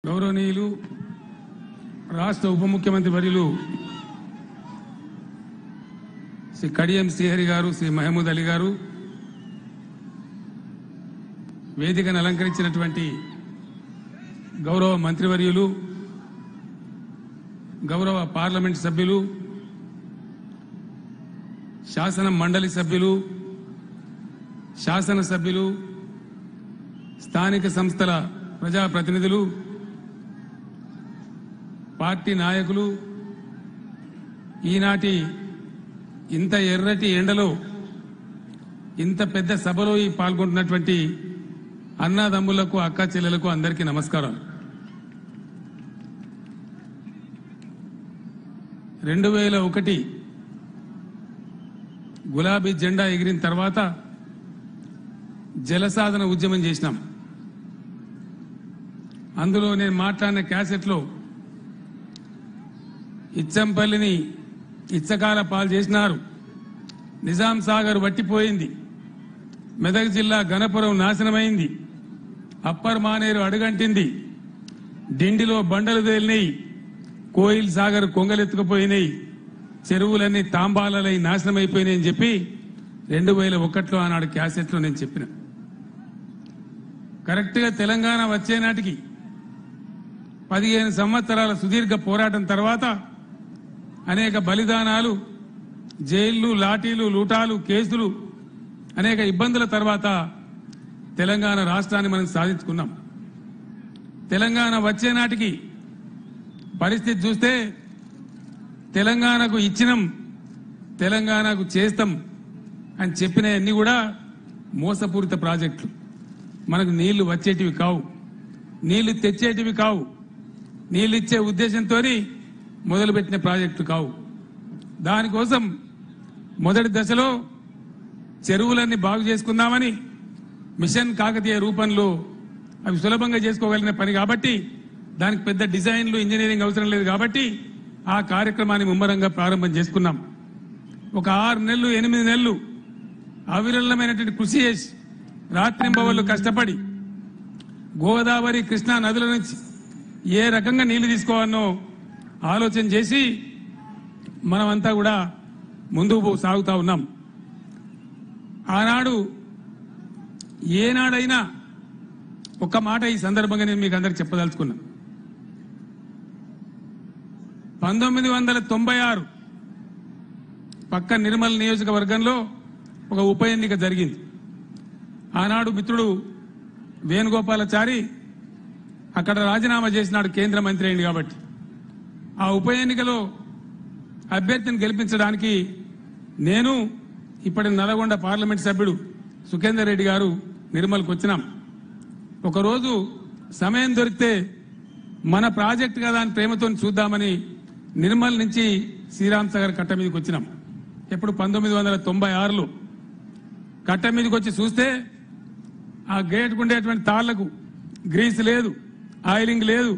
గౌరవనీయులు రాష్ట్ర ఉప ముఖ్యమంత్రి వర్యులు శ్రీ కడియం శ్రీహరి గారు, శ్రీ మహమూద్ అలీ గారు, వేదికను అలంకరించినటువంటి గౌరవ మంత్రివర్యులు, గౌరవ పార్లమెంట్ సభ్యులు, శాసన మండలి సభ్యులు, శాసనసభ్యులు, స్థానిక సంస్థల ప్రజాప్రతినిధులు, పార్టీ నాయకులు, ఈనాటి ఇంత ఎర్రటి ఎండలో ఇంత పెద్ద సభలో పాల్గొంటున్నటువంటి అన్నదమ్ములకు, అక్క చెల్లెలకు అందరికీ నమస్కారాలు. 2001 గులాబీ జెండా ఎగిరిన తర్వాత జలసాధన ఉద్యమం చేసినాం. అందులో నేను మాట్లాడిన క్యాసెట్లో ఇచ్చంపల్లిని ఇచ్చకాల పాలు చేసినారు, నిజాం సాగర్ వట్టిపోయింది, మెదక్ జిల్లా గణపురం నాశనమైంది, అప్పర్ మానేరు అడుగంటింది, డిండిలో బండలు తేలినాయి, కోయిల్ సాగర్ కొంగలెత్తుకుపోయినాయి, చెరువులన్నీ తాంబాలలై నాశనమైపోయినాయని చెప్పి 2001లో ఆనాడు క్యాసెట్లో నేను చెప్పిన. కరెక్ట్గా తెలంగాణ వచ్చే నాటికి 15 సంవత్సరాల సుదీర్ఘ పోరాటం తర్వాత అనేక బలిదానాలు, జైళ్లు, లాఠీలు, లూటాలు, కేసులు, అనేక ఇబ్బందుల తర్వాత తెలంగాణ రాష్ట్రాన్ని మనం సాధించుకున్నాం. తెలంగాణ వచ్చే నాటికి పరిస్థితి చూస్తే తెలంగాణకు ఇచ్చినాం, తెలంగాణకు చేస్తాం అని చెప్పినవన్నీ కూడా మోసపూరిత ప్రాజెక్టులు. మనకు నీళ్లు వచ్చేటివి కావు, నీళ్లు తెచ్చేటివి కావు, నీళ్లు ఇచ్చే ఉద్దేశంతో మొదలుపెట్టిన ప్రాజెక్టులు కావు. దానికోసం మొదటి దశలో చెరువులన్నీ బాగు చేసుకుందామని మిషన్ కాకతీయ రూపంలో అవి సులభంగా చేసుకోగలిగిన పని కాబట్టి దానికి పెద్ద డిజైన్లు, ఇంజనీరింగ్ అవసరం లేదు కాబట్టి ఆ కార్యక్రమాన్ని ముమ్మరంగా ప్రారంభం చేసుకున్నాం. ఒక 6 నెలలు 8 నెలలు అవిరళమైనటువంటి కృషి చేసి రాత్రింబవళ్లు కష్టపడి గోదావరి, కృష్ణా నదుల నుంచి ఏ రకంగా నీళ్లు తీసుకోవాలనో ఆలోచన చేసి మనమంతా కూడా ముందుకు సాగుతా ఉన్నాం. ఆనాడు ఏనాడైనా ఒక్క మాట ఈ సందర్భంగా నేను మీకు అందరికి చెప్పదలుచుకున్నా. 1996 పక్క నిర్మల్ నియోజకవర్గంలో ఒక ఉప ఎన్నిక జరిగింది. ఆనాడు మిత్రుడు వేణుగోపాలాచారి అక్కడ రాజీనామా చేసినాడు, కేంద్ర మంత్రి అయింది కాబట్టి. ఆ ఉప ఎన్నికలో అభ్యర్థిని గెలిపించడానికి నేను, ఇప్పటి నల్గొండ పార్లమెంట్ సభ్యుడు సుఖేందర్ రెడ్డి గారు నిర్మల్కి వచ్చినాం. ఒకరోజు సమయం దొరికితే మన ప్రాజెక్టు కదా అని ప్రేమతో చూద్దామని నిర్మల్ నుంచి శ్రీరామ్ సాగర్ కట్ట మీదకి వచ్చినాం. ఎప్పుడు 1996లో కట్ట మీదకి వచ్చి చూస్తే ఆ గేటుకు ఉండేటువంటి తాళ్లకు గ్రీస్ లేదు, ఆయిలింగ్ లేదు,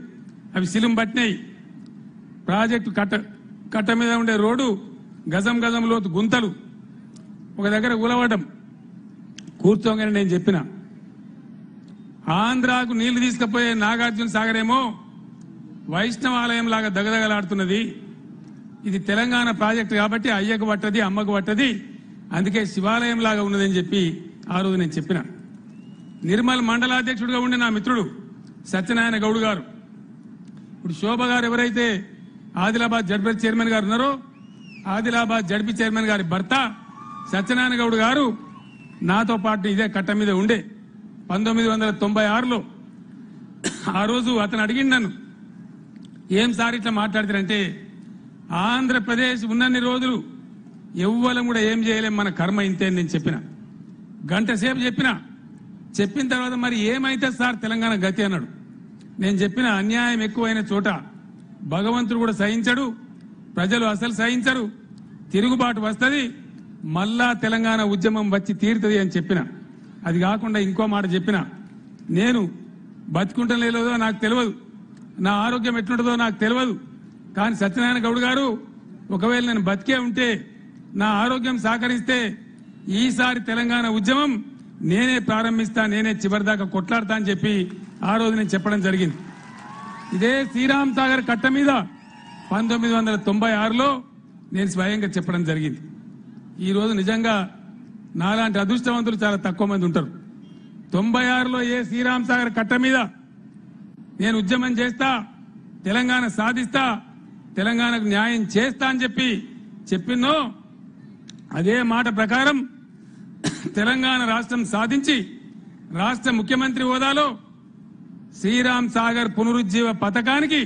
అవి సిలుం పట్టినాయి. ప్రాజెక్టు కట్ట మీద ఉండే రోడ్డు గజం గజం లోతు గుంతలు, ఒక దగ్గర ఉలవడం. కూర్చోగానే నేను చెప్పిన, ఆంధ్రాకు నీళ్లు తీసుకుపోయే నాగార్జున సాగరేమో వైష్ణవాలయం లాగా దగదగలాడుతున్నది, ఇది తెలంగాణ ప్రాజెక్టు కాబట్టి అయ్యకు పట్టది, అమ్మకు పట్టది, అందుకే శివాలయం లాగా ఉన్నదని చెప్పి ఆ రోజు నేను చెప్పిన. నిర్మల్ మండలాధ్యక్షుడిగా ఉండే నా మిత్రుడు సత్యనారాయణ గౌడ్ గారు, ఇప్పుడు శోభ గారు ఎవరైతే ఆదిలాబాద్ జడ్పీ చైర్మన్ గారు ఉన్నారో, ఆదిలాబాద్ జడ్పీ చైర్మన్ గారి భర్త సత్యనారాయణ గౌడ్ గారు నాతో పాటు ఇదే కట్ట మీద ఉండే 1996లో. ఆ రోజు అతను అడిగింది నన్ను, ఏం సార్ ఇట్లా మాట్లాడతారంటే, ఆంధ్రప్రదేశ్ ఉన్నన్ని రోజులు ఎవ్వరం కూడా ఏం చేయలేం, మన కర్మ ఇంతే అని నేను చెప్పిన. గంట సేపు చెప్పిన తర్వాత మరి ఏమైతే సార్ తెలంగాణ గతి అన్నాడు. నేను చెప్పిన, అన్యాయం ఎక్కువైన చోట భగవంతుడు కూడా సహించడు, ప్రజలు అసలు సహించరు, తిరుగుబాటు వస్తుంది, మళ్ళా తెలంగాణ ఉద్యమం వచ్చి తీరుతుంది అని చెప్పిన. అది కాకుండా ఇంకో మాట చెప్పిన, నేను బతుకుంటం లేదో నాకు తెలియదు, నా ఆరోగ్యం ఎట్లుంటుందో నాకు తెలియదు, కానీ సత్యనారాయణ గౌడ్ గారు ఒకవేళ నేను బతికే ఉంటే, నా ఆరోగ్యం సహకరిస్తే ఈసారి తెలంగాణ ఉద్యమం నేనే ప్రారంభిస్తా, నేనే చివరిదాకా కొట్లాడతా అని చెప్పి ఆ రోజు నేను చెప్పడం జరిగింది. ఇదే శ్రీరామ్ సాగర్ కట్ట మీద 1996లో నేను స్వయంగా చెప్పడం జరిగింది. ఈ రోజు నిజంగా నాలాంటి అదృష్టవంతులు చాలా తక్కువ మంది ఉంటారు. 96లో ఏ శ్రీరామ్ సాగర్ కట్ట మీద నేను ఉద్యమం చేస్తా, తెలంగాణ సాధిస్తా, తెలంగాణకు న్యాయం చేస్తా అని చెప్పినో అదే మాట ప్రకారం తెలంగాణ రాష్ట్రం సాధించి రాష్ట్ర ముఖ్యమంత్రి హోదాలో శ్రీరామ్ సాగర్ పునరుజ్జీవ పథకానికి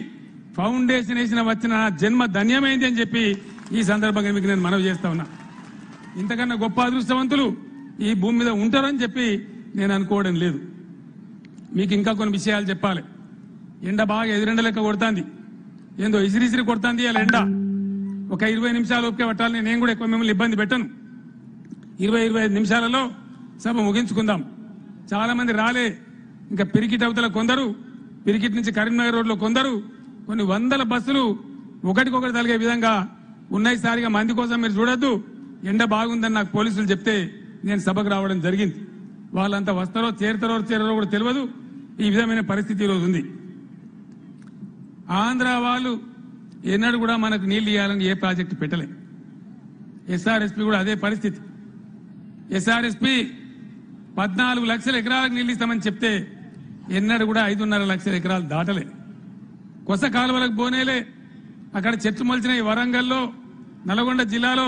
ఫౌండేషన్ వేసిన వచ్చిన జన్మ ధన్యమైంది అని చెప్పి ఈ సందర్భంగా మీకు నేను మనవి చేస్తా ఉన్నా. ఇంతకన్నా గొప్ప అదృష్టవంతులు ఈ భూమి మీద ఉంటారని చెప్పి నేను అనుకోవడం లేదు. మీకు ఇంకా కొన్ని విషయాలు చెప్పాలి. ఎండ బాగా ఎదురెండ లెక్క కొడుతుంది, ఏందో ఇసిరిసిరి కొడుతుంది. అలా ఎండ ఒక 20 నిమిషాలు ఓపిక పట్టాలని నేను కూడా ఎక్కువ మిమ్మల్ని ఇబ్బంది పెట్టను. 20-25 నిమిషాలలో సభ ముగించుకుందాం. చాలా మంది రాలే. ఇంకా పిరికిట్ అవతల కొందరు, పిరికిట్ నుంచి కరీంనగర్ రోడ్లో కొందరు, కొన్ని వందల బస్సులు ఒకటికొకటి తలిగే విధంగా ఉన్నాయి. సారిగా మంది కోసం మీరు చూడొద్దు. ఎండ బాగుందని నాకు పోలీసులు చెప్తే నేను సభకు రావడం జరిగింది. వాళ్ళంతా వస్తారో చేరతారో కూడా తెలియదు. ఈ విధమైన పరిస్థితి ఈరోజు ఉంది. ఆంధ్ర వాళ్ళు ఎన్నడూ కూడా మనకు నీళ్లు ఇవ్వాలని ఏ ప్రాజెక్టు పెట్టలే. ఎస్ఆర్ఎస్పీ కూడా అదే పరిస్థితి. ఎస్ఆర్ఎస్పీ 14 లక్షల ఎకరాలకు నీళ్లు ఇస్తామని చెప్తే ఎన్నడూ కూడా 5.5 లక్షల ఎకరాలు దాటలే. కొస కాలువలకు పోనేలే. అక్కడ చెట్లు మొలిచిన వరంగల్లో, నల్గొండ జిల్లాలో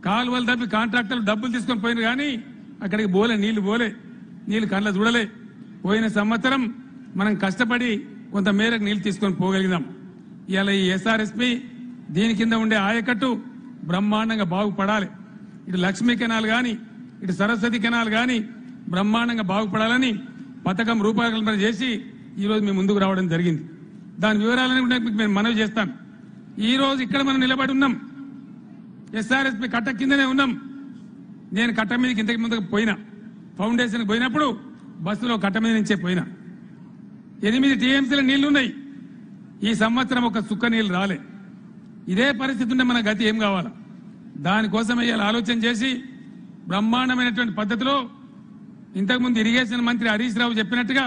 కాలువలు తప్పి కాంట్రాక్టర్లు డబ్బులు తీసుకొని పోయిన కానీ అక్కడికి పోలే, నీళ్లు పోలే, నీళ్లు కళ్ళ చూడలే. పోయిన సంవత్సరం మనం కష్టపడి కొంత మేరకు నీళ్లు తీసుకొని పోగలిగినాం. ఇవాళ ఈ ఎస్ఆర్ఎస్పీ దీని కింద ఉండే ఆయకట్టు బ్రహ్మాండంగా బాగుపడాలి. ఇటు లక్ష్మీ కెనాల్ గాని, ఇటు సరస్వతి కెనాల్ గాని బ్రహ్మాండంగా బాగుపడాలని పథకం రూపకల్పన చేసి ఈ రోజు మేము ముందుకు రావడం జరిగింది. దాని వివరాలని కూడా మీకు మేము మనవి చేస్తాం. ఈ రోజు ఇక్కడ మనం నిలబడి ఉన్నాం, ఎస్ఆర్ఎస్పీ కట్ట కిందనే ఉన్నాం. నేను కట్ట మీదకి ఇంతకు ముందుకు పోయినా, ఫౌండేషన్కి పోయినప్పుడు బస్సులో కట్ట మీద నుంచే పోయినా. 8 టీఎంసీల నీళ్లున్నాయి. ఈ సంవత్సరం ఒక సుక్క నీళ్లు రాలే. ఇదే పరిస్థితి ఉంటే మన గతి ఏం కావాలా? దానికోసమే ఇలా ఆలోచన చేసి బ్రహ్మాండమైనటువంటి పద్ధతిలో ఇంతకుముందు ఇరిగేషన్ మంత్రి హరీష్ రావు చెప్పినట్టుగా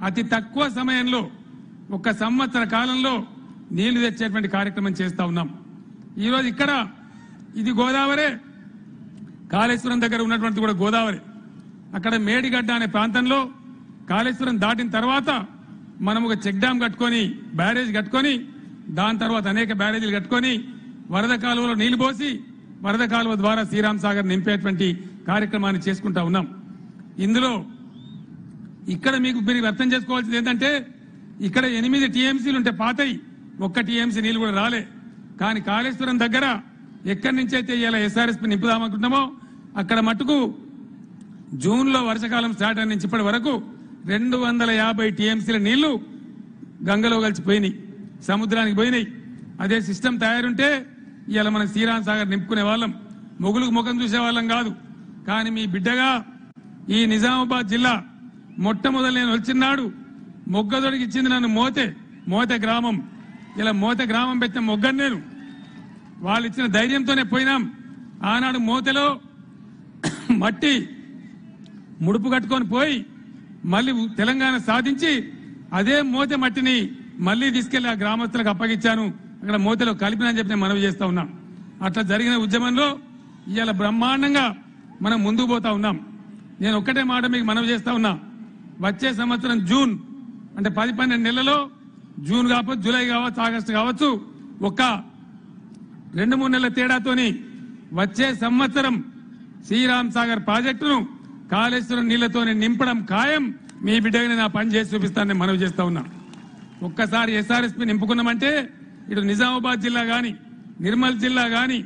అతి తక్కువ సమయంలో 1 సంవత్సర కాలంలో నీళ్లు తెచ్చేటువంటి కార్యక్రమం చేస్తా ఉన్నాం. ఈరోజు ఇక్కడ ఇది గోదావరి, కాళేశ్వరం దగ్గర ఉన్నటువంటి కూడా గోదావరి. అక్కడ మేడిగడ్డ అనే ప్రాంతంలో కాళేశ్వరం దాటిన తర్వాత మనం ఒక చెక్ డ్యాం కట్టుకొని, బ్యారేజ్ కట్టుకొని, దాని తర్వాత అనేక బ్యారేజీలు కట్టుకొని వరద కాలువలో నీళ్లు పోసి వరద కాలువ ద్వారా శ్రీరామ్ సాగర్ నింపేటువంటి కార్యక్రమాన్ని చేసుకుంటా ఉన్నాం. ఇందులో ఇక్కడ మీరు అర్థం చేసుకోవాల్సింది ఏంటంటే, ఇక్కడ 8 టీఎంసీలు ఉంటే పాతయి, 1 టీఎంసీ నీళ్లు కూడా రాలే. కానీ కాళేశ్వరం దగ్గర ఎక్కడి నుంచి అయితే ఇలా ఎస్ఆర్ఎస్పీ నింపుదామనుకుంటున్నామో అక్కడ మట్టుకు జూన్లో వర్షాకాలం స్టార్ట్ అయిన నుంచి ఇప్పటి వరకు 250 టీఎంసీల నీళ్లు గంగలో కలిసిపోయినాయి, సముద్రానికి పోయినాయి. అదే సిస్టమ్ తయారుంటే ఇలా మనం శ్రీరామ్ సాగర్ నింపుకునే వాళ్ళం, మొగులకు ముఖం చూసే వాళ్ళం కాదు. కానీ మీ బిడ్డగా ఈ నిజామాబాద్ జిల్లా మొట్టమొదలు నేను వచ్చినాడు మొగ్గదొడికి ఇచ్చింది నన్ను మోతే గ్రామం. ఇలా మోతే గ్రామం పెట్టిన మొగ్గను నేను, వాళ్ళు ఇచ్చిన ధైర్యంతోనే పోయినాం. ఆనాడు మోతెలో మట్టి ముడుపు కట్టుకొని పోయి మళ్ళీ తెలంగాణ సాధించి అదే మోతె మట్టిని మళ్ళీ తీసుకెళ్లి ఆ గ్రామస్తులకు అప్పగించాను. అక్కడ మోతెలో కలిపినని చెప్పి నేను మనవి చేస్తా ఉన్నాం. అట్లా జరిగిన ఉద్యమంలో ఇవాళ బ్రహ్మాండంగా మనం ముందుకు పోతా ఉన్నాం. నేను ఒక్కటే మాట మీకు మనవి చేస్తా ఉన్నా, వచ్చే సంవత్సరం జూన్ అంటే 10-12 నెలలలో, జూన్ కావచ్చు, జూలై కావచ్చు, ఆగస్టు కావచ్చు, ఒక 2-3 నెలల తేడాతోని వచ్చే సంవత్సరం శ్రీరామ్ సాగర్ ప్రాజెక్టును కాళేశ్వరం నీళ్లతోనే నింపడం ఖాయం. మీ బిడ్డగానే నా పని చేసి చూపిస్తానని మనవి చేస్తా ఉన్నా. ఒక్కసారి ఎస్ఆర్ఎస్పీ నింపుకున్నామంటే ఇటు నిజామాబాద్ జిల్లా గాని, నిర్మల్ జిల్లా గాని,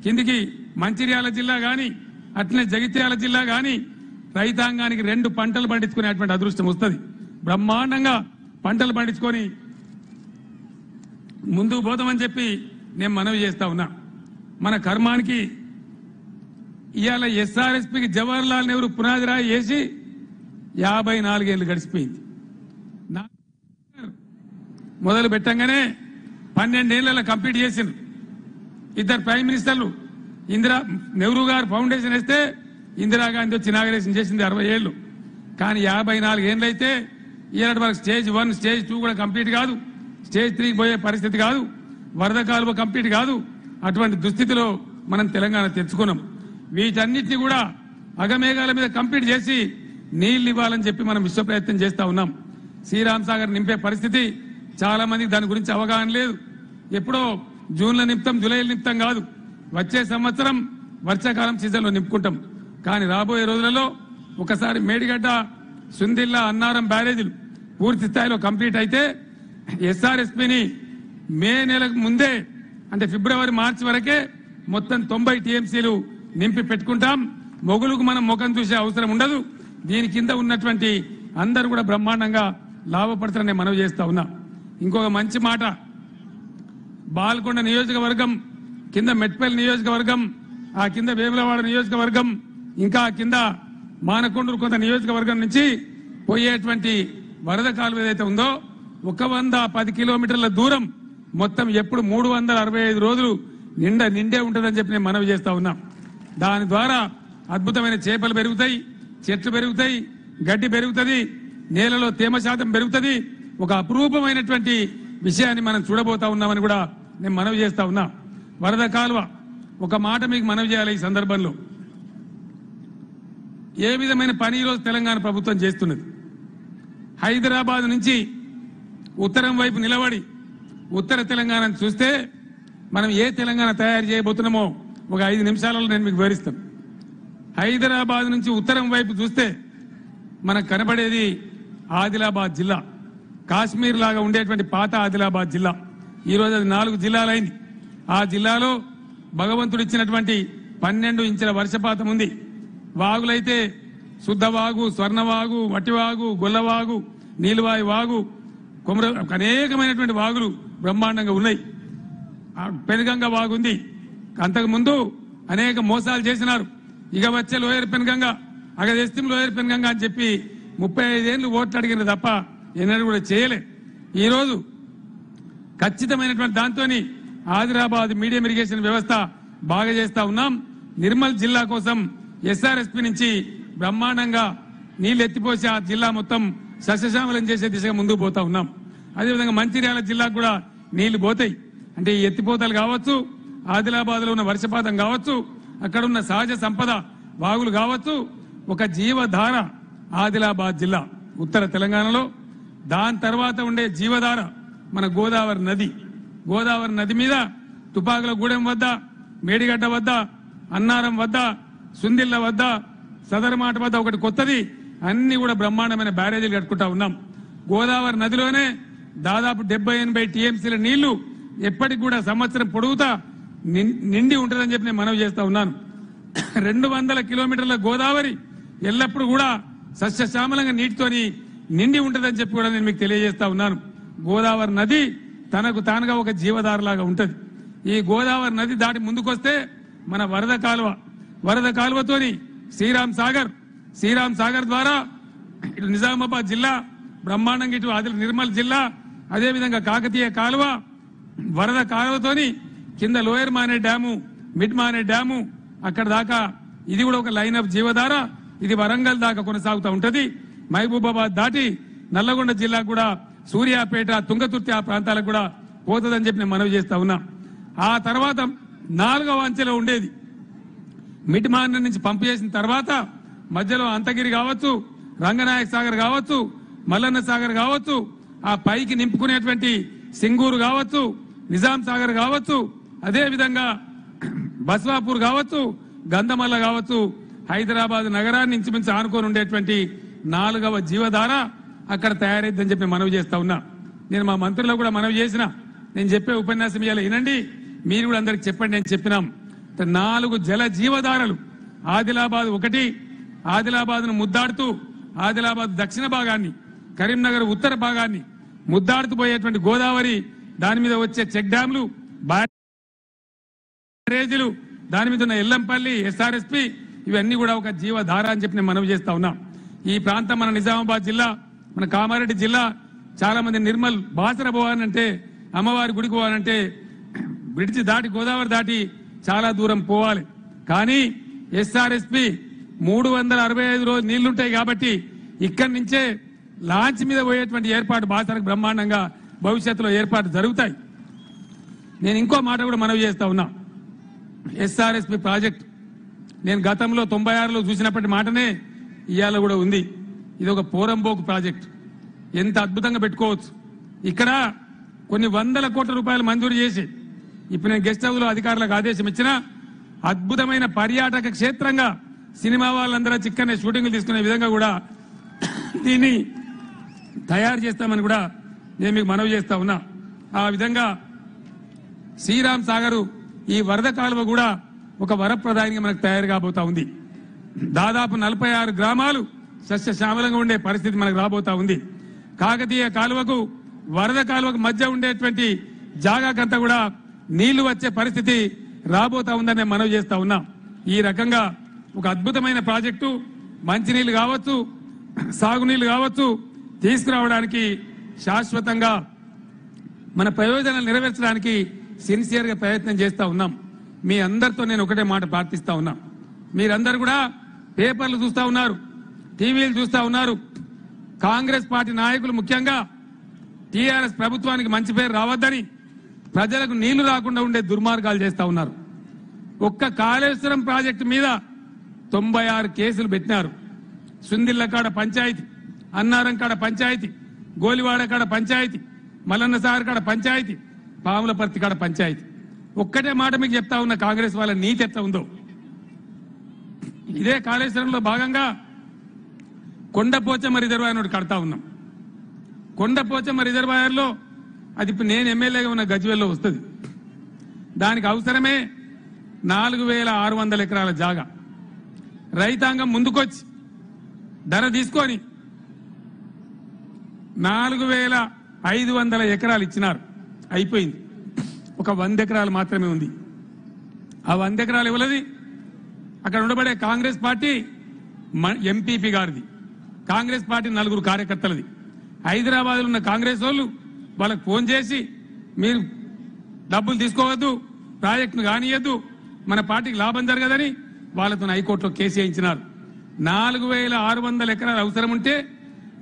కిందికి మంచిర్యాల జిల్లా గాని, అట్లనే జగిత్యాల జిల్లా గాని రైతాంగానికి 2 పంటలు పండించుకునేటువంటి అదృష్టం వస్తుంది. బ్రహ్మాండంగా పంటలు పండించుకొని ముందుకు పోతామని చెప్పి నేను మనవి చేస్తా ఉన్నా. మన కర్మానికి ఇవాళ ఎస్ఆర్ఎస్పీకి జవహర్లాల్ నెహ్రూ పునాది రాయి వేసి 54 ఏళ్లు గడిచిపోయింది. మొదలు పెట్టంగానే 12 ఏళ్లలో కంప్లీట్ చేసిండ్రు. 2 ప్రైమ్ మినిస్టర్లు, నెహ్రూ గారు ఫౌండేషన్ వేస్తే ఇందిరాగాంధీ వచ్చి ఇనాగరేషన్ చేసింది 60 ఏళ్లు. కానీ 54 ఏళ్ళైతే ఇలాంటి వరకు స్టేజ్ 1, స్టేజ్ 2 కూడా కంప్లీట్ కాదు. స్టేజ్ 3 పోయే పరిస్థితి కాదు, వరద కాలువ కంప్లీట్ కాదు. అటువంటి దుస్థితిలో మనం తెలంగాణ తెచ్చుకున్నాం. వీటన్నిటిని కూడా అగమేఘాల మీద కంప్లీట్ చేసి నీళ్లు ఇవ్వాలని చెప్పి మనం విశ్వ ప్రయత్నం చేస్తా ఉన్నాం. శ్రీరామ్ సాగర్ నింపే పరిస్థితి చాలా మందికి దాని గురించి అవగాహన లేదు. ఎప్పుడో జూన్లో నింపుతాం, జూలైలో నింపుతాం కాదు, వచ్చే సంవత్సరం వర్షాకాలం సీజన్లో నింపుకుంటాం. కానీ రాబోయే రోజులలో ఒకసారి మేడిగడ్డ, సుందిల్ల, అన్నారం బ్యారేజీలు పూర్తి స్థాయిలో కంప్లీట్ అయితే ఎస్ఆర్ఎస్పీని మే నెలకు ముందే అంటే ఫిబ్రవరి మార్చి వరకే మొత్తం 90 టీఎంసీలు నింపి పెట్టుకుంటాం. మొగులకు మనం ముఖం చూసే అవసరం ఉండదు. దీని కింద ఉన్నటువంటి అందరూ కూడా బ్రహ్మాండంగా లాభపడతారని మనవి చేస్తా ఉన్నా. ఇంకొక మంచి మాట, బాల్కొండ నియోజకవర్గం కింద మెట్పల్లి నియోజకవర్గం, ఆ కింద వేములవాడ నియోజకవర్గం, ఇంకా కింద మానకొండూరు కొంత నియోజకవర్గం నుంచి పోయేటువంటి వరద కాలువ ఏదైతే ఉందో 110 కిలోమీటర్ల దూరం మొత్తం ఎప్పుడు 365 రోజులు నిండే ఉంటుందని చెప్పి నేను మనవి చేస్తా ఉన్నా. దాని ద్వారా అద్భుతమైన చేపలు పెరుగుతాయి, చెట్లు పెరుగుతాయి, గడ్డి పెరుగుతుంది, నేలలో తేమ శాతం పెరుగుతుంది. ఒక అపురూపమైనటువంటి విషయాన్ని మనం చూడబోతా ఉన్నామని కూడా నేను మనవి చేస్తా ఉన్నా. వరద కాలువ ఒక మాట మీకు మనవి చేయాలి. ఈ సందర్భంలో ఏ విధమైన పని ఈరోజు తెలంగాణ ప్రభుత్వం చేస్తున్నది. హైదరాబాద్ నుంచి ఉత్తరం వైపు నిలబడి ఉత్తర తెలంగాణను చూస్తే మనం ఏ తెలంగాణ తయారు చేయబోతున్నామో ఒక 5 నిమిషాలలో నేను మీకు వివరిస్తాను. హైదరాబాద్ నుంచి ఉత్తరం వైపు చూస్తే మనకు కనబడేది ఆదిలాబాద్ జిల్లా, కాశ్మీర్ లాగా ఉండేటువంటి పాత ఆదిలాబాద్ జిల్లా. ఈరోజు అది 4 జిల్లాలైంది. ఆ జిల్లాలో భగవంతుడు ఇచ్చినటువంటి 12 ఇంచుల వర్షపాతం ఉంది. వాగులైతే శుద్ధవాగు, స్వర్ణవాగు, వట్టివాగు, గొల్లవాగు, నీలువాయి వాగు, కొమర, అనేకమైనటువంటి వాగులు బ్రహ్మాండంగా ఉన్నాయి. పెనుగంగ వాగు ఉంది. అంతకుముందు అనేక మోసాలు చేసినారు. ఇక వచ్చే లోయర్ పెనుగంగ, అగదెస్తిం లోయర్ పెనుగంగ అని చెప్పి 35 ఏళ్లు ఓట్లు అడిగిన తప్ప ఎన్నడూ కూడా చేయలే. ఈరోజు ఖచ్చితమైనటువంటి దాంతో ఆదిలాబాద్ మీడియం ఇరిగేషన్ వ్యవస్థ బాగా చేస్తా ఉన్నాం. నిర్మల్ జిల్లా కోసం ఎస్ఆర్ఎస్పీ నుంచి బ్రహ్మాండంగా నీళ్లు ఎత్తిపోసి ఆ జిల్లా మొత్తం సస్యశ్యామలం చేసే దిశగా ముందుకు పోతా ఉన్నాం. అదేవిధంగా మంచిర్యాల జిల్లాకు కూడా నీళ్లు పోతాయి. అంటే ఈ ఎత్తిపోతలు కావచ్చు, ఆదిలాబాద్ లో ఉన్న వర్షపాతం కావచ్చు, అక్కడ ఉన్న సహజ సంపద వాగులు కావచ్చు, ఒక జీవధార ఆదిలాబాద్ జిల్లా ఉత్తర తెలంగాణలో. దాని తర్వాత ఉండే జీవధార మన గోదావరి నది. గోదావరి నది మీద తుపాకుల గూడెం వద్ద, మేడిగడ్డ వద్ద, అన్నారం వద్ద, సుందిల్ల వద్ద, సదరమాట వద్ద ఒకటి కొత్తది, అన్ని కూడా బ్రహ్మాండమైన బ్యారేజీలు కట్టుకుంటా ఉన్నాం. గోదావరి నదిలోనే దాదాపు 70-80 టీఎంసీల నీళ్లు ఎప్పటికి కూడా సంవత్సరం పొడుగుతా నిండి ఉంటుందని చెప్పి నేను మనవి చేస్తా ఉన్నాను. 200 కిలోమీటర్ల గోదావరి ఎల్లప్పుడూ కూడా సస్యశ్యామలంగా నీటితోని నిండి ఉంటుందని చెప్పి కూడా నేను మీకు తెలియజేస్తా ఉన్నాను. గోదావరి నది తనకు తానుగా ఒక జీవధారలాగా ఉంటది. ఈ గోదావరి నది దాటి ముందుకొస్తే మన వరద కాలువతోని శ్రీరామ్ సాగర్ ద్వారా ఇటు నిజామాబాద్ జిల్లా బ్రహ్మాండంగా, ఇటు నిర్మల్ జిల్లా, అదేవిధంగా కాకతీయ కాలువ, వరద కాలువతోని కింద లోయర్ మానే డ్యాము, మిడ్ మానే డ్యాము, అక్కడ దాకా ఇది కూడా ఒక లైన్ ఆఫ్ జీవధార. ఇది వరంగల్ దాకా కొనసాగుతూ ఉంటది. మహబూబాబాద్ దాటి నల్లగొండ జిల్లాకు కూడా, సూర్యాపేట, తుంగతుర్తి ఆ ప్రాంతాలకు కూడా పోతుందని చెప్పి నేను మనవి చేస్తా ఉన్నా. ఆ తర్వాత 4వ అంచెలో ఉండేది మిడ్ మానే నుంచి పంపు చేసిన తర్వాత మధ్యలో అంతగిరి కావచ్చు, రంగనాయక సాగర్ కావచ్చు, మల్లన్న సాగర్ కావచ్చు, ఆ పైకి నింపుకునేటువంటి సింగూరు కావచ్చు, నిజాం సాగర్ కావచ్చు, అదే విధంగా బస్వాపూర్ కావచ్చు, గంధమల్ల కావచ్చు, హైదరాబాద్ నగరాన్ని ఇంచుమించు ఆనుకొని ఉండేటువంటి 4వ జీవధార అక్కడ తయారైద్దని చెప్పి మనవి చేస్తా ఉన్నా. నేను మా మంత్రులకు కూడా మనవి చేసిన, నేను చెప్పే ఉపన్యాసం ఇవాళ వినండి, మీరు కూడా అందరికి చెప్పండి అని చెప్పినాం. 4 జల జీవధారలు ఆదిలాబాద్ ఒకటి, ఆదిలాబాద్ ను ముద్దాడుతూ ఆదిలాబాద్ దక్షిణ భాగాన్ని, కరీంనగర్ ఉత్తర భాగాన్ని ముద్దాడుతూ పోయేటువంటి గోదావరి, దాని మీద వచ్చే చెక్ డ్యాంలు, బ్యారేజీలు, దాని మీద ఉన్న ఎల్లంపల్లి, ఎస్ఆర్ఎస్పీ, ఇవన్నీ కూడా ఒక జీవధార అని చెప్పి నేను మనవి చేస్తా ఉన్నా. ఈ ప్రాంతం మన నిజామాబాద్ జిల్లా, మన కామారెడ్డి జిల్లా, చాలా మంది నిర్మల్ బాసర పోవాలంటే, అమ్మవారి గుడికి పోవాలంటే బ్రిడ్జి దాటి గోదావరి దాటి చాలా దూరం పోవాలి. కానీ ఎస్ఆర్ఎస్పీ 365 రోజులు నీళ్లుంటాయి కాబట్టి ఇక్కడి నుంచే లాంచ్ మీద పోయేటువంటి ఏర్పాటు బాసరకు బ్రహ్మాండంగా భవిష్యత్తులో ఏర్పాటు జరుగుతాయి. నేను ఇంకో మాట కూడా మనవి చేస్తా ఉన్నా. ఎస్ఆర్ఎస్పి ప్రాజెక్ట్ నేను గతంలో 96లో చూసినప్పటి మాటనే ఇవాళ కూడా ఉంది. ఇది ఒక పోరంబోకు ప్రాజెక్ట్. ఎంత అద్భుతంగా పెట్టుకోవచ్చు. ఇక్కడ కొన్ని వందల కోట్ల రూపాయలు మంజూరు చేసి ఇప్పుడు నేను గెస్ట్ హౌస్ లో అధికారులకు ఆదేశం ఇచ్చినా అద్భుతమైన పర్యాటక క్షేత్రంగా సినిమా వాళ్ళందరూ చిక్కనే షూటింగ్లు తీసుకునే విధంగా కూడా దీన్ని తయారు చేస్తామని కూడా నేను మీకు మనవి చేస్తా ఉన్నా. ఆ విధంగా శ్రీరామ్ సాగర్ ఈ వరద కాలువ కూడా ఒక వరప్రదాయంగా మనకు తయారు కాబోతా ఉంది. దాదాపు 46 గ్రామాలు సస్యశ్యామలంగా ఉండే పరిస్థితి మనకు రాబోతా ఉంది. కాకతీయ కాలువకు వరద కాలువకు మధ్య ఉండేటువంటి జాగాకంతా కూడా నీళ్లు వచ్చే పరిస్థితి రాబోతా ఉందని మనవి చేస్తా ఉన్నా. ఈ రకంగా ఒక అద్భుతమైన ప్రాజెక్టు మంచినీళ్లు కావచ్చు, సాగునీళ్లు కావచ్చు తీసుకురావడానికి శాశ్వతంగా మన ప్రయోజనాలు నెరవేర్చడానికి సిన్సియర్ గా ప్రయత్నం చేస్తా ఉన్నాం. మీ అందరితో నేను ఒకటే మాట ప్రార్థిస్తా ఉన్నా. మీరందరూ కూడా పేపర్లు చూస్తా ఉన్నారు, టీవీలు చూస్తా ఉన్నారు. కాంగ్రెస్ పార్టీ నాయకులు ముఖ్యంగా టీఆర్ఎస్ ప్రభుత్వానికి మంచి పేరు రావద్దని ప్రజలకు నీళ్లు రాకుండా ఉండే దుర్మార్గాలు చేస్తా ఉన్నారు. ఒక్క కాళేశ్వరం ప్రాజెక్టు మీద 96 కేసులు పెట్టినారు. సుందిళ్ల కాడ పంచాయతీ, అన్నారం కాడ పంచాయతీ, గోలివాడ కాడ పంచాయతీ, మల్లన్న సాగర్ కాడ పంచాయతీ, పాములపర్తి కాడ పంచాయతీ. ఒక్కటే మాట మీకు చెప్తా ఉన్న కాంగ్రెస్ వాళ్ళ నీతి ఎట్లా ఉందో. ఇదే కాళేశ్వరంలో భాగంగా కొండపోచమ్మ రిజర్వాయర్ కడతా ఉన్నాం. కొండపోచమ్మ రిజర్వాయర్ లో అది ఇప్పుడు నేను ఎమ్మెల్యేగా ఉన్న గజ్వేల్లో వస్తుంది. దానికి అవసరమే 4600 ఎకరాల జాగా. రైతాంగం ముందుకొచ్చి ధర తీసుకొని 4500 ఎకరాలు ఇచ్చినారు. అయిపోయింది. ఒక 100 ఎకరాలు మాత్రమే ఉంది. ఆ 100 ఎకరాలు ఇవ్వలేదు. అక్కడ ఉండబడే కాంగ్రెస్ పార్టీ ఎంపీపీ గారిది, కాంగ్రెస్ పార్టీ 4 కార్యకర్తలది. హైదరాబాద్ ఉన్న కాంగ్రెస్ వాళ్ళు వాళ్ళకు ఫోన్ చేసి మీరు డబ్బులు తీసుకోవద్దు, ప్రాజెక్టును కానియద్దు, మన పార్టీకి లాభం జరగదని వాళ్ళతో హైకోర్టులో కేసు వేయించినారు. 4600 ఎకరాలు అవసరం ఉంటే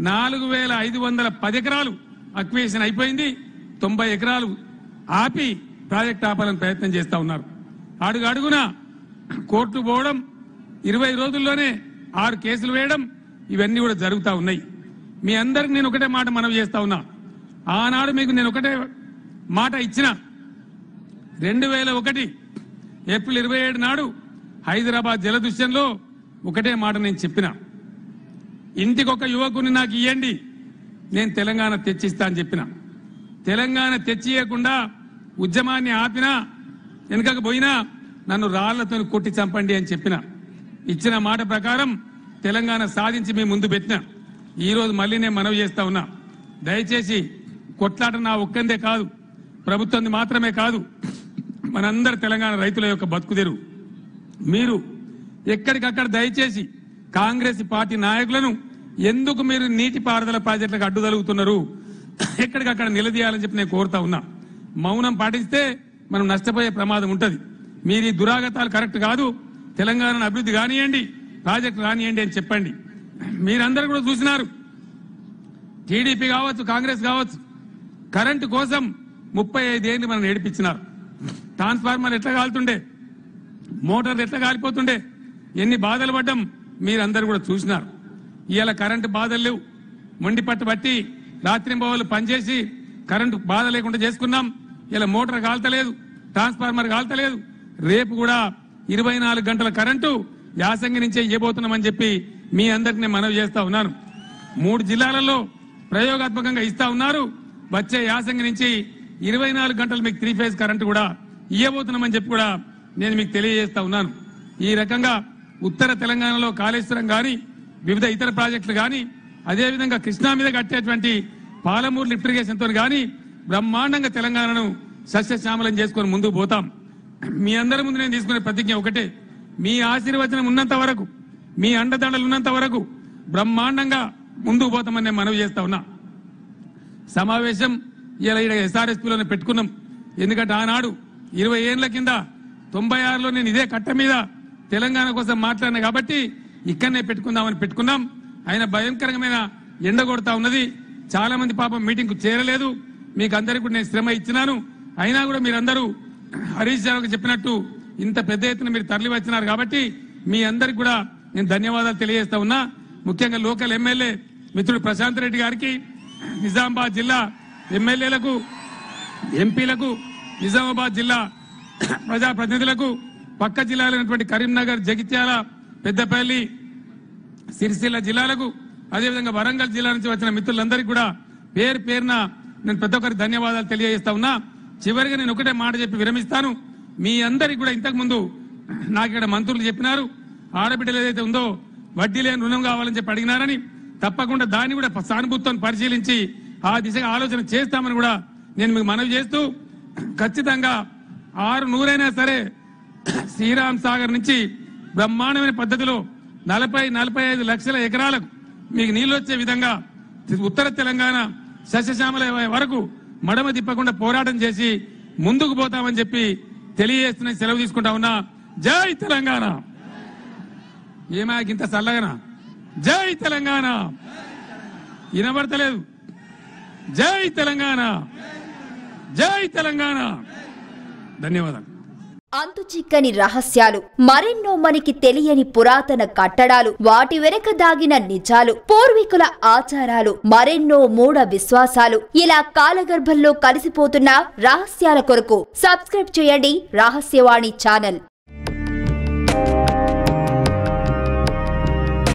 4510 ఎకరాలు అక్విజిషన్ అయిపోయింది. 90 ఎకరాలు ఆపి ప్రాజెక్ట్ ఆపాలని ప్రయత్నం చేస్తా ఉన్నారు. అడుగు అడుగున కోర్టు పోవడం, 20 రోజుల్లోనే 6 కేసులు వేయడం, ఇవన్నీ కూడా జరుగుతా ఉన్నాయి. మీ అందరికి నేను ఒకటే మాట మనవి చేస్తా ఉన్నా. ఆనాడు మీకు నేను ఒకటే మాట ఇచ్చిన. 2001 ఏప్రిల్ 27 నాడు హైదరాబాద్ జలదృశ్యంలో ఒకటే మాట నేను చెప్పిన. ఇంటికొక యువకుని నాకు ఇవ్వండి, నేను తెలంగాణ తెచ్చిస్తా అని చెప్పిన. తెలంగాణ తెచ్చియకుండా ఉద్యమాన్ని ఆపినా, వెనుకకు పోయినా నన్ను రాళ్లతో కొట్టి చంపండి అని చెప్పిన. ఇచ్చిన మాట ప్రకారం తెలంగాణ సాధించి మీ ముందు పెట్టిన. ఈ రోజు మళ్ళీ నేను మనవి చేస్తా ఉన్నా. దయచేసి కొట్లాట నా ఒక్కందే కాదు, ప్రభుత్వం మాత్రమే కాదు, మనందరి తెలంగాణ రైతుల యొక్క బతుకుదెరు. మీరు ఎక్కడికక్కడ దయచేసి కాంగ్రెస్ పార్టీ నాయకులను ఎందుకు మీరు నీటిపారుదల ప్రాజెక్టులకు అడ్డుదలుగుతున్నారు, ఎక్కడికక్కడ నిలదీయాలని చెప్పి నేను కోరుతా ఉన్నా. మౌనం పాటిస్తే మనం నష్టపోయే ప్రమాదం ఉంటది. మీరు ఈ దురాగతాలు కరెక్ట్ కాదు, తెలంగాణను అభివృద్ధి కానియండి, ప్రాజెక్టు రానియండి అని చెప్పండి. మీరందరూ కూడా చూసినారు, టీడీపీ కావచ్చు, కాంగ్రెస్ కావచ్చు, కరెంటు కోసం 35 ఏళ్ళు మనం ఏడిపించినారు. ట్రాన్స్ఫార్మర్ ఎట్లా కాలుతుండే, మోటార్లు ఎట్లా కాలిపోతుండే, ఎన్ని బాధలు పడ్డం మీరందరూ కూడా చూసినారు. ఇవాళ కరెంటు బాధలు లేవు. మొండి పట్టు బట్టి రాత్రింబవళ్ళు పనిచేసి కరెంటు బాధ లేకుండా చేసుకున్నాం. ఇలా మోటార్ కాల్తలేదు, ట్రాన్స్ఫార్మర్ కాల్తలేదు. రేపు కూడా 24 గంటల కరెంటు యాసంగి నుంచే ఇవ్వబోతున్నామని చెప్పి మీ అందరికి నేను మనవి చేస్తా ఉన్నాను. 3 జిల్లాలలో ప్రయోగాత్మకంగా ఇస్తా ఉన్నారు. వచ్చే యాసంగి నుంచి 24 గంటలు మీకు 3 ఫేజ్ కరెంటు కూడా ఇవ్వబోతున్నామని చెప్పి కూడా నేను మీకు తెలియజేస్తా ఉన్నాను. ఈ రకంగా ఉత్తర తెలంగాణలో కాళేశ్వరం గాని, వివిధ ఇతర ప్రాజెక్టులు గాని, అదేవిధంగా కృష్ణా మీద కట్టేటువంటి పాలమూరు లిఫ్ట్ ఇరిగేషన్ తో గాని బ్రహ్మాండంగా తెలంగాణను సస్యశ్యామలం చేసుకుని ముందుకు పోతాం. మీ అందరి ముందు నేను తీసుకునే ప్రతిజ్ఞ ఒకటే, మీ ఆశీర్వచనం ఉన్నంత వరకు, మీ అండదండలు ఉన్నంత వరకు బ్రహ్మాండంగా ముందుకు పోతామని నేను మనవి చేస్తా ఉన్నా. సమావేశం ఇలా ఎస్ఆర్ఎస్పీలోనే పెట్టుకున్నాం. ఎందుకంటే ఆనాడు 20 ఏళ్ల కింద 96లో నేను ఇదే కట్ట మీద తెలంగాణ కోసం మాట్లాడినా కాబట్టి ఇక్కడనే పెట్టుకుందామని పెట్టుకున్నాం. ఆయన భయంకరమైన ఎండ కొడతా ఉన్నది. చాలా మంది పాపం మీటింగ్ కు చేరలేదు. మీకు అందరికీ కూడా నేను శ్రమ ఇచ్చినాను. అయినా కూడా మీరందరూ హరీష్ రావుకి చెప్పినట్టు ఇంత పెద్ద ఎత్తున మీరు తరలి వచ్చినారు కాబట్టి మీ అందరికి కూడా నేను ధన్యవాదాలు తెలియజేస్తా ఉన్నా. ముఖ్యంగా లోకల్ ఎమ్మెల్యే మిత్రుడు ప్రశాంత్ రెడ్డి గారికి, నిజామాబాద్ జిల్లా ఎమ్మెల్యేలకు, ఎంపీలకు, నిజామాబాద్ జిల్లా ప్రజాప్రతినిధులకు, పక్క జిల్లాలైనటువంటి కరీంనగర్, జగిత్యాల, పెద్దపల్లి, సిరిసిల్ల జిల్లాలకు, అదేవిధంగా వరంగల్ జిల్లా నుంచి వచ్చిన మిత్రులందరికీ కూడా పేరు పేరున నేను ప్రతి ఒక్కరికి ధన్యవాదాలు తెలియజేస్తా ఉన్నా. చివరిగా నేను ఒకటే మాట చెప్పి విరమిస్తాను. మీ అందరికి కూడా ఇంతకు ముందు నాకు ఇక్కడ మంత్రులు చెప్పినారు, ఆడబిడ్డలు ఏదైతే ఉందో వడ్డీ లేని రుణం కావాలని చెప్పి అడిగినారని. తప్పకుండా దాన్ని కూడా సానుభూతితో పరిశీలించి ఆ దిశగా ఆలోచన చేస్తామని కూడా నేను మీకు మనవి చేస్తూ, ఖచ్చితంగా 600 సరే శ్రీరామ్ సాగర్ నుంచి బ్రహ్మాండమైన పద్ధతిలో 40-45 లక్షల ఎకరాలకు మీకు నీళ్లు వచ్చే విధంగా ఉత్తర తెలంగాణ సస్యశ్యామల వరకు మడమ తిప్పకుండా పోరాటం చేసి ముందుకు పోతామని చెప్పి తెలియజేస్తున్న సెలవు తీసుకుంటా ఉన్నా. జై తెలంగాణ. ఏమాకింత చల్లగనా? జై తెలంగాణ. వినబడతలేదు. జై తెలంగాణ, జై తెలంగాణ. ధన్యవాదాలు. అంతు చిక్కని రహస్యాలు, మరెన్నో మనకి తెలియని పురాతన కట్టడాలు, వాటి వెనక దాగిన నిజాలు, పూర్వీకుల ఆచారాలు, మరెన్నో మూఢ విశ్వాసాలు, ఇలా కాలగర్భంలో కలిసిపోతున్న రహస్యాల కొరకు సబ్స్క్రైబ్ చేయండి రహస్యవాణి ఛానల్.